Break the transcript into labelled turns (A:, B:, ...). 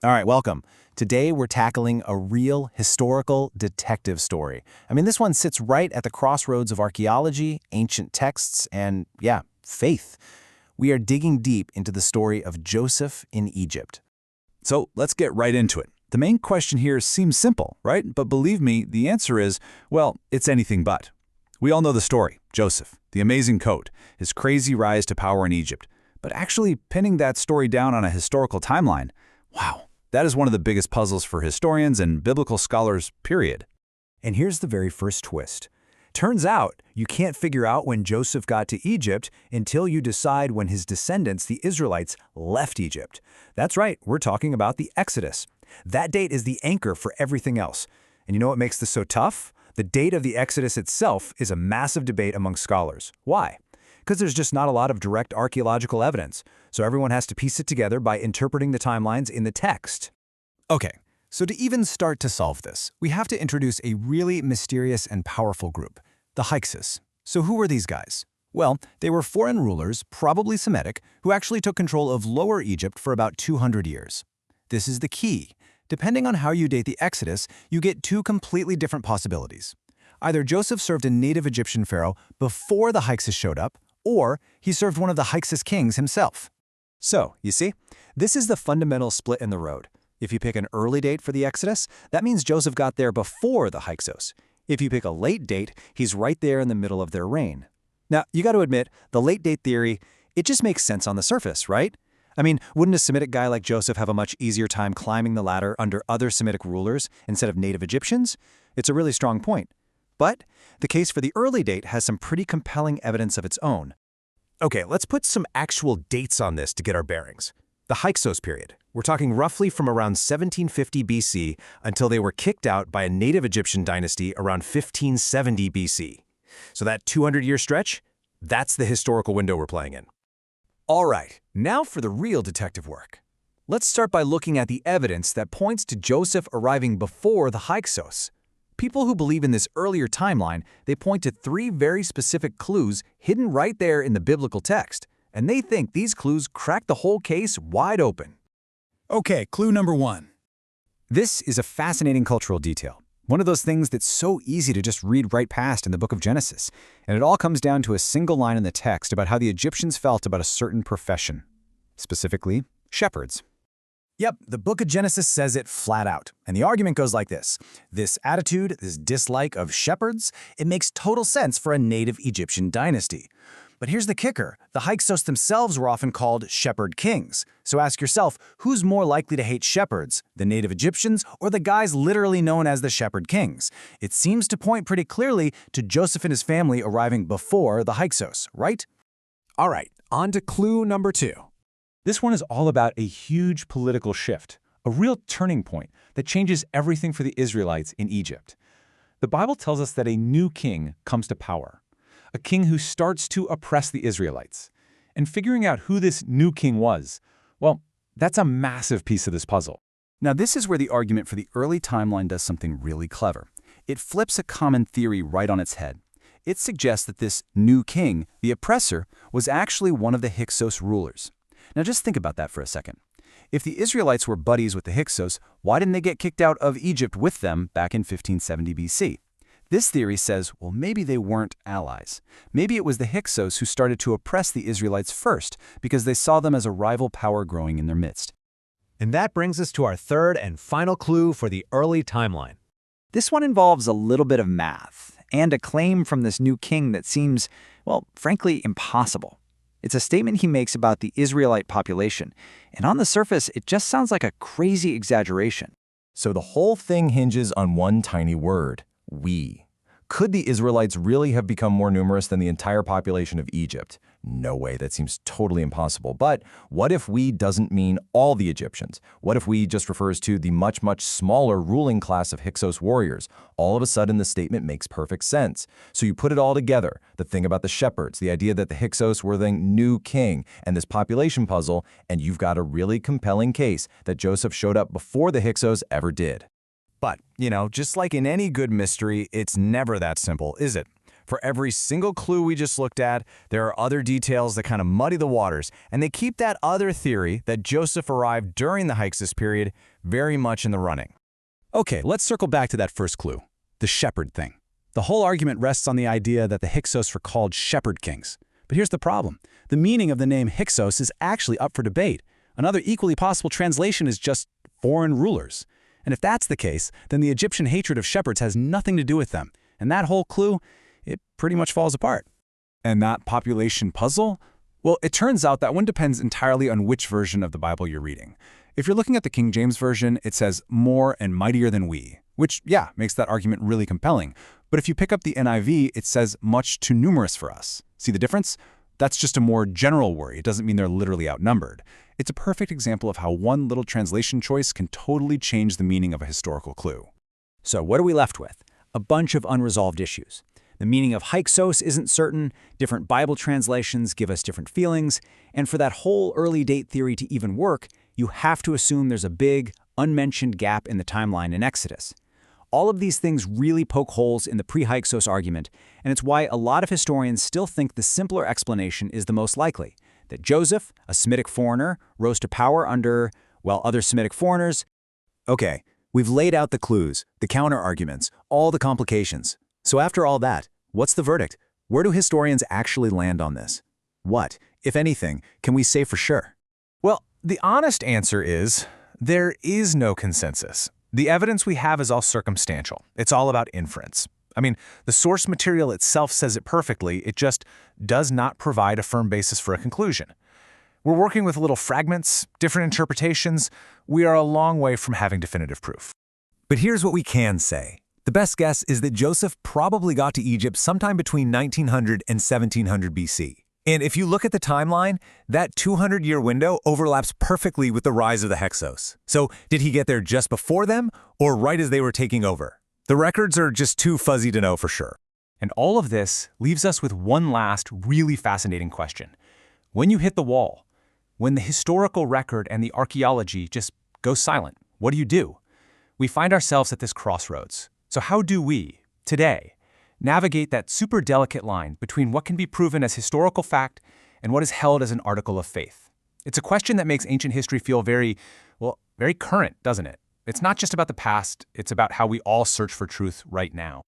A: All right, welcome. Today we're tackling a real historical detective story. This one sits right at the crossroads of archaeology, ancient texts, and, yeah, faith. We are digging deep into the story of Joseph in Egypt.
B: So let's get right into it. The main question here seems simple, right? But believe me, the answer is, well, it's anything but. We all know the story, Joseph, the amazing coat, his crazy rise to power in Egypt. But actually pinning that story down on a historical timeline, wow, that is one of the biggest puzzles for historians and biblical scholars, period.
C: And here's the very first twist. Turns out you can't figure out when Joseph got to Egypt until you decide when his descendants, the Israelites, left Egypt. That's right, we're talking about the Exodus. That date is the anchor for everything else. And you know what makes this so tough? The date of the Exodus itself is a massive debate among scholars. Why? Because there's just not a lot of direct archaeological evidence, so everyone has to piece it together by interpreting the timelines in the text.
D: Okay, so to even start to solve this, we have to introduce a really mysterious and powerful group, the Hyksos. So who were these guys? Well, they were foreign rulers, probably Semitic, who actually took control of Lower Egypt for about 200 years. This is the key. Depending on how you date the Exodus, you get two completely different possibilities. Either Joseph served a native Egyptian pharaoh before the Hyksos showed up, or he served one of the Hyksos kings himself. So, you see, this is the fundamental split in the road. If you pick an early date for the Exodus, that means Joseph got there before the Hyksos. If you pick a late date, he's right there in the middle of their reign. Now, you got to admit, the late date theory, it just makes sense on the surface, right? Wouldn't a Semitic guy like Joseph have a much easier time climbing the ladder under other Semitic rulers instead of native Egyptians? It's a really strong point. But the case for the early date has some pretty compelling evidence of its own.
E: Okay, let's put some actual dates on this to get our bearings. The Hyksos period. We're talking roughly from around 1750 BC until they were kicked out by a native Egyptian dynasty around 1570 BC. So that 200-year stretch, that's the historical window we're playing in.
C: All right, now for the real detective work. Let's start by looking at the evidence that points to Joseph arriving before the Hyksos. People who believe in this earlier timeline, they point to three very specific clues hidden right there in the biblical text, and they think these clues crack the whole case wide open.
D: Okay, clue number one.
C: This is a fascinating cultural detail, one of those things that's so easy to just read right past in the book of Genesis, and it all comes down to a single line in the text about how the Egyptians felt about a certain profession, specifically shepherds. Yep, the book of Genesis says it flat out, and the argument goes like this. This attitude, this dislike of shepherds, it makes total sense for a native Egyptian dynasty. But here's the kicker. The Hyksos themselves were often called shepherd kings. So ask yourself, who's more likely to hate shepherds, the native Egyptians or the guys literally known as the shepherd kings? It seems to point pretty clearly to Joseph and his family arriving before the Hyksos, right?
E: All right, on to clue number two.
B: This one is all about a huge political shift, a real turning point that changes everything for the Israelites in Egypt. The Bible tells us that a new king comes to power, a king who starts to oppress the Israelites. And figuring out who this new king was, well, that's a massive piece of this puzzle.
D: Now, this is where the argument for the early timeline does something really clever. It flips a common theory right on its head. It suggests that this new king, the oppressor, was actually one of the Hyksos rulers. Now just think about that for a second. If the Israelites were buddies with the Hyksos, why didn't they get kicked out of Egypt with them back in 1570 BC? This theory says, well, maybe they weren't allies. Maybe it was the Hyksos who started to oppress the Israelites first because they saw them as a rival power growing in their midst.
E: And that brings us to our third and final clue for the early timeline.
C: This one involves a little bit of math and a claim from this new king that seems, well, frankly, impossible. It's a statement he makes about the Israelite population, and on the surface, it just sounds like a crazy exaggeration.
A: So the whole thing hinges on one tiny word, we. Could the Israelites really have become more numerous than the entire population of Egypt? No way, that seems totally impossible. But what if we doesn't mean all the Egyptians? What if we just refers to the much, much smaller ruling class of Hyksos warriors? All of a sudden, the statement makes perfect sense. So you put it all together, the thing about the shepherds, the idea that the Hyksos were the new king, and this population puzzle, and you've got a really compelling case that Joseph showed up before the Hyksos ever did.
C: But, just like in any good mystery, it's never that simple, is it?
D: For every single clue we just looked at, there are other details that kind of muddy the waters, and they keep that other theory that Joseph arrived during the Hyksos period very much in the running.
B: Okay, let's circle back to that first clue, the shepherd thing. The whole argument rests on the idea that the Hyksos were called shepherd kings. But here's the problem. The meaning of the name Hyksos is actually up for debate. Another equally possible translation is just foreign rulers. And if that's the case, then the Egyptian hatred of shepherds has nothing to do with them. And that whole clue, it pretty much falls apart.
C: And that population puzzle? Well, it turns out that one depends entirely on which version of the Bible you're reading. If you're looking at the King James Version, it says more and mightier than we, which, yeah, makes that argument really compelling. But if you pick up the NIV, it says much too numerous for us. See the difference? That's just a more general worry. It doesn't mean they're literally outnumbered. It's a perfect example of how one little translation choice can totally change the meaning of a historical clue.
B: So what are we left with? A bunch of unresolved issues. The meaning of Hyksos isn't certain, different Bible translations give us different feelings, and for that whole early date theory to even work, you have to assume there's a big, unmentioned gap in the timeline in Exodus. All of these things really poke holes in the pre-Hyksos argument, and it's why a lot of historians still think the simpler explanation is the most likely, that Joseph, a Semitic foreigner, rose to power under, well, other Semitic foreigners.
E: Okay, we've laid out the clues, the counter-arguments, all the complications. So after all that, what's the verdict? Where do historians actually land on this? What, if anything, can we say for sure?
D: Well, the honest answer is there is no consensus. The evidence we have is all circumstantial. It's all about inference. I mean, the source material itself says it perfectly, it just does not provide a firm basis for a conclusion. We're working with little fragments, different interpretations. We are a long way from having definitive proof.
A: But here's what we can say. The best guess is that Joseph probably got to Egypt sometime between 1900 and 1700 BC. And if you look at the timeline, that 200-year window overlaps perfectly with the rise of the Hyksos. So did he get there just before them, or right as they were taking over? The records are just too fuzzy to know for sure.
D: And all of this leaves us with one last really fascinating question. When you hit the wall, when the historical record and the archaeology just go silent, what do? We find ourselves at this crossroads. So how do we, today, navigate that super delicate line between what can be proven as historical fact and what is held as an article of faith? It's a question that makes ancient history feel very current, doesn't it? It's not just about the past, it's about how we all search for truth right now.